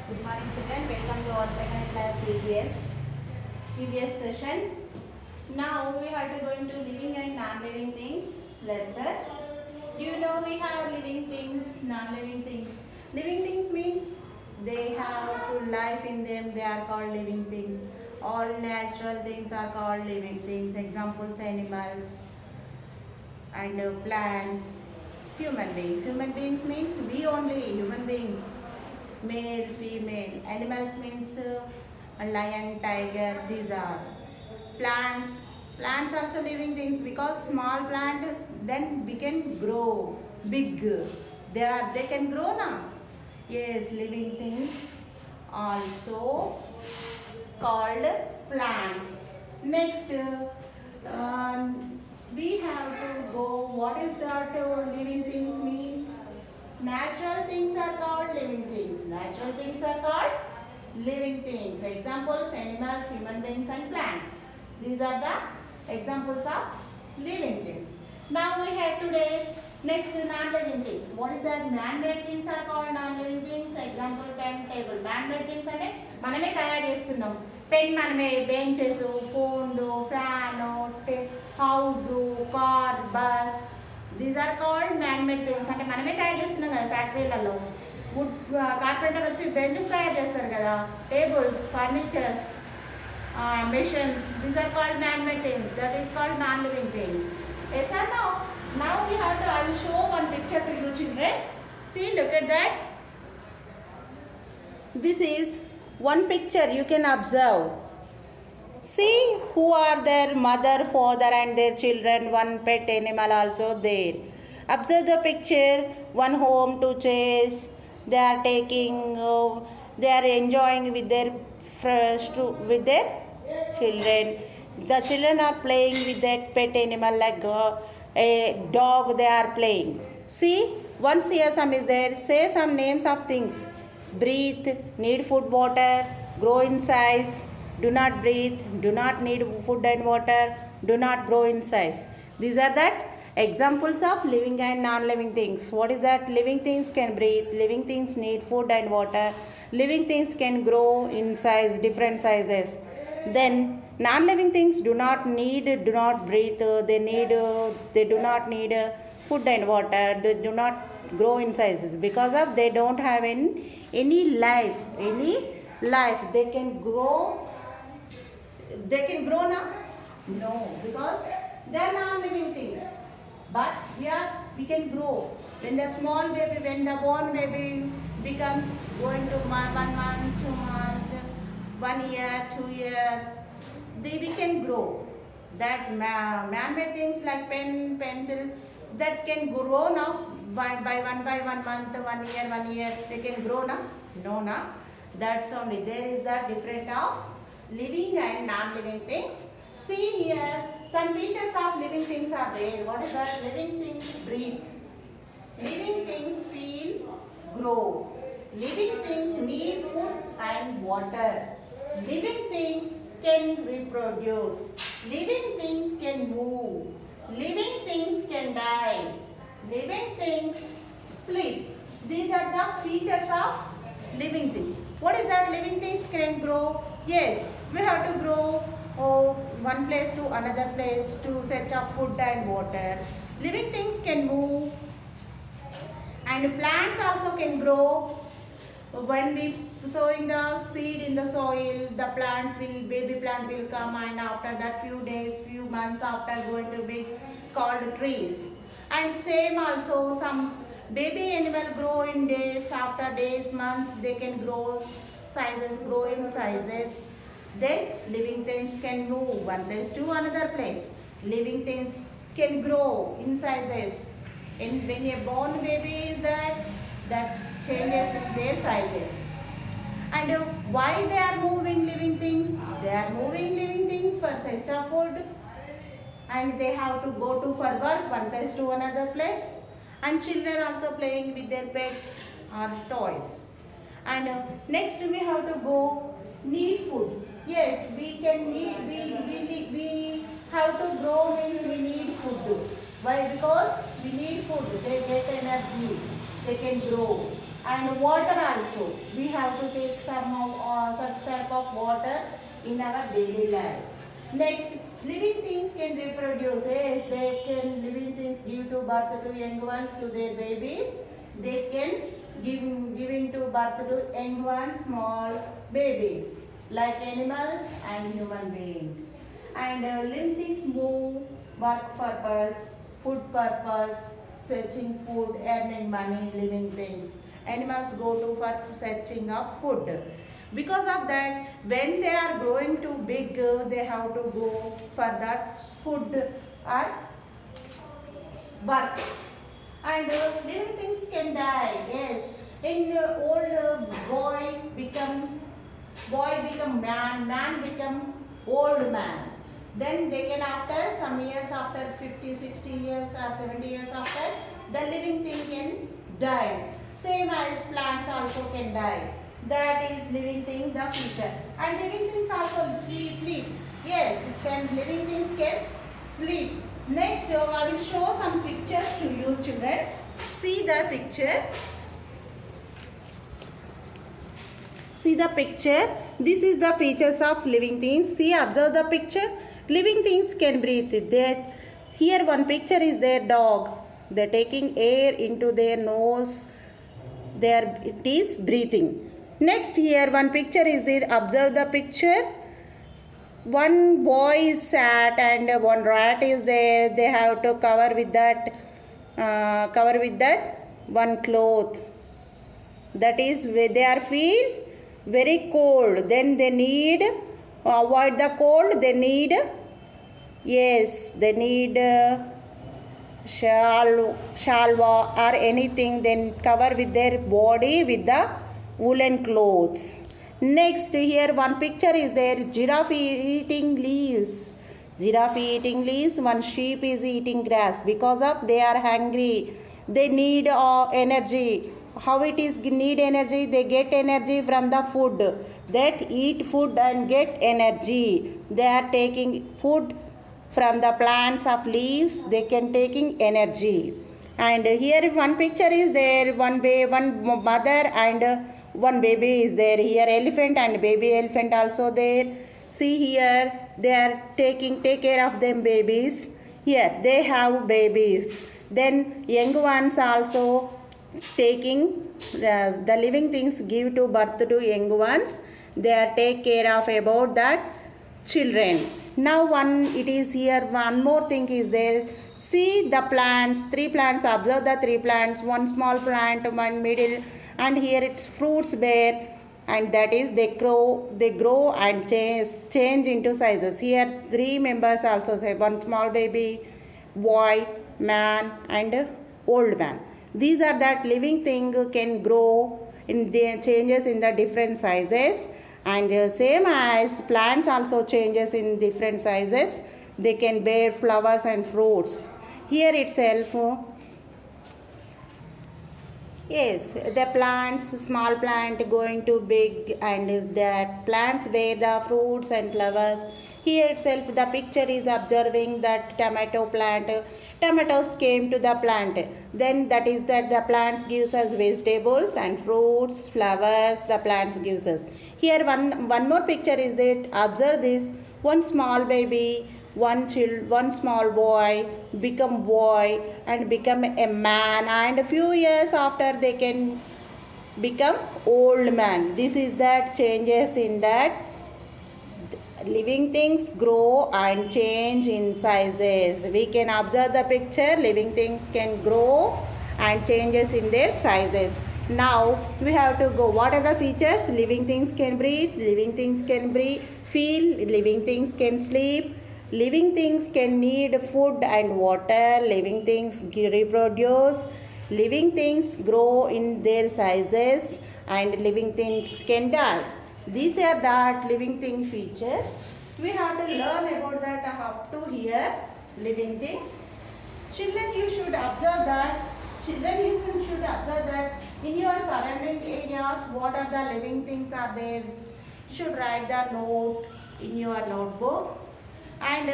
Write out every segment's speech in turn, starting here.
Good morning children, welcome to our second class EVS session. Now we are going to living and non-living things lesson. Do you know we have living things, non-living things? Living things means they have to life in them, they are called living things. All natural things are called living things. Examples animals and plants, human beings. Human beings means we only, human beings. Male, female. Animals means lion, tiger. These are plants. Plants also living things because small plants then can grow big. They can grow now. Yes, living things also called plants. Next, we have to go. What is that living things means? Natural things are called living things. Natural things are called living things. Examples, animals, human beings and plants. These are the examples of living things. Now we have today next non-living things. What is that? Man-made things are called non-living things. Example, pen, table. Man-made things అంటే మనమే తయారు చేస్తున్నాం. Pen మనమే, benches, ఫోన్లు, fan, house, car, bus. These are called man made things. అంటే మనమే తయారు చేస్తున్నాం కదా ఫ్యాక్టరీలలో. వుడ్ కార్పెంటర్ వచ్చి బెంచెస్ తయారు చేస్తారు కదా, tables, furnitures, machines. These are called man-made things. That is called non-living things. Yes or no? Now I will show one picture to you children. See, look at that. This is one picture you can observe. See who are their mother, father and their children. One pet animal also there. Observe the picture. One home, two chairs. They are taking. They are enjoying with their children. The children are playing with that pet animal like a dog. They are playing. See, one CSM is there. Say some names of things. Breathe, need food, water, grow in size, do not breathe, do not need food and water, do not grow in size. These are that examples of living and non-living things. What is that? Living things can breathe, living things need food and water, living things can grow in size, different sizes. Then non-living things do not breathe, they do not need food and water, they do not grow in sizes because of they don't have any life. They can grow now? No, because they are non-living things. But here we can grow. When the small baby, when the born baby becomes going to 1 month, 2 months, 1 year, 2 years, baby can grow. That man-made things like pen, pencil, that can grow now by one month, 1 year, they can grow now? No, now. That's only. There is the difference of living and non-living things. See here, some features of living things are there. What is that? Living things breathe. Living things feel, grow. Living things need food and water. Living things can reproduce. Living things can move. Living things can die. Living things sleep. These are the features of living things. What is that? Living things can grow. Yes, we have to grow one place to another place to search of food and water. Living things can move. And plants also can grow. When we sowing the seed in the soil, the baby plant will come, and after that few days, few months after going to be called trees. And same also some baby animal grow in days, after days, months, they can grow in sizes. Then living things can move one place to another place. Living things can grow in sizes. And when a born baby is that changes in their sizes. And why they are moving living things? They are moving living things for search of food, and they have to go to for work one place to another place. And children also playing with their pets or toys. And next we have to go need food. Yes, we have to grow means we need food. Why? Because we need food. They get energy. They can grow. And water also. We have to take some of such type of water in our daily lives. Next, living things can reproduce. Yes, they can living things give to birth to young ones to their babies. They can giving to birth to young ones, small babies like animals and human beings. And living things move, work purpose, food purpose, searching food, earning money, living things. Animals go to for searching of food. Because of that, when they are growing too big, they have to go for that food or work. And living things can die. Yes, in old boy become man, man become old man. Then they can after some years, after 50, 60 years or 70 years after, the living thing can die. Same as plants also can die. That is living thing the future. And living things also sleep. Yes, living things can sleep. Next, I will show some pictures to you children. See the picture. See the picture. This is the features of living things. See, observe the picture. Living things can breathe. That here one picture is their dog. They're taking air into their nose. It is breathing. Next, here one picture is there. Observe the picture. One boy is sat and one rat is there. They have to cover with that one cloth. That is where they are feel very cold. Then they need avoid the cold. They need shalwa or anything. Then cover with their body with the woolen clothes. Next, here one picture is there. Giraffe eating leaves. Giraffe eating leaves. One sheep is eating grass. Because of they are hungry. They need energy. How it is need energy? They get energy from the food. That eat food and get energy. They are taking food from the plants of leaves. They can taking energy. And here one picture is there. One mother and one baby is there. Here elephant and baby elephant also there. See here they are take care of them babies. Here they have babies. Then young ones also taking the living things give to birth to young ones. They are take care of about that children. Now it is here one more thing is there. See the plants, 3 plants. Observe the 3 plants. One small plant, one middle, and here its fruits bear, and that is they grow and change into sizes. Here 3 members also say, one small baby, boy, man and old man. These are that living thing can grow in the changes in the different sizes, and same as plants also changes in different sizes. They can bear flowers and fruits. Here itself, yes, the plants, small plant going to big, and that plants bear the fruits and flowers. Here itself the picture is observing that tomato plant. Tomatoes came to the plant. Then that is that the plants gives us vegetables and fruits, flowers, the plants gives us. Here one more picture is that observe this. One small baby, one small boy and become a man, and a few years after they can become old man. This is that changes in that living things grow and change in sizes. We can observe the picture. Living things can grow and changes in their sizes. Now we have to go. What are the features? Living things can breathe. Living things can feel. Living things can sleep. Living things can need food and water. Living things reproduce. Living things grow in their sizes, and living things can die. These are that living thing features. We have to learn about that up to here. Living things. Children, you should observe that. You should observe that in your surrounding areas, what are the living things are there. You should write the note in your notebook. and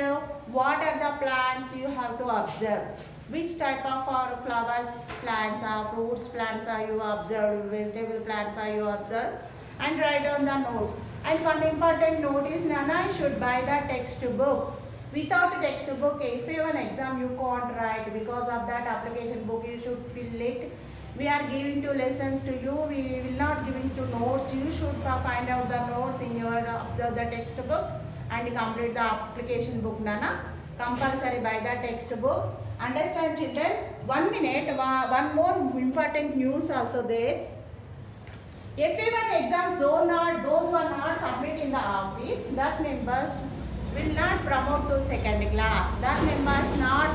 what are the plants you have to observe. Which type of flowers plants are, fruits plants are you observed, vegetable plants are you observed, and write down the notes. And one important note is, Nana, you should buy the textbooks. Without a textbook, if you have an exam you can't write. Because of that application book you should fill it. We are giving two lessons to you. We will not giving to notes. You should find out the notes in your observe the textbook and complete the application book, Nana. Compulsory buy the textbooks. Understand, children? 1 minute. One more important news also there. FA1 exams, those who are not submit in the office, that members will not promote to second class. That members not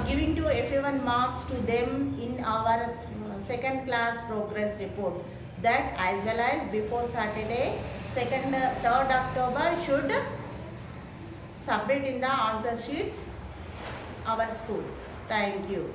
giving to FA1 marks to them in our second class progress report. That as well as before Saturday, 3rd October should submit in the answer sheets our school. Thank you.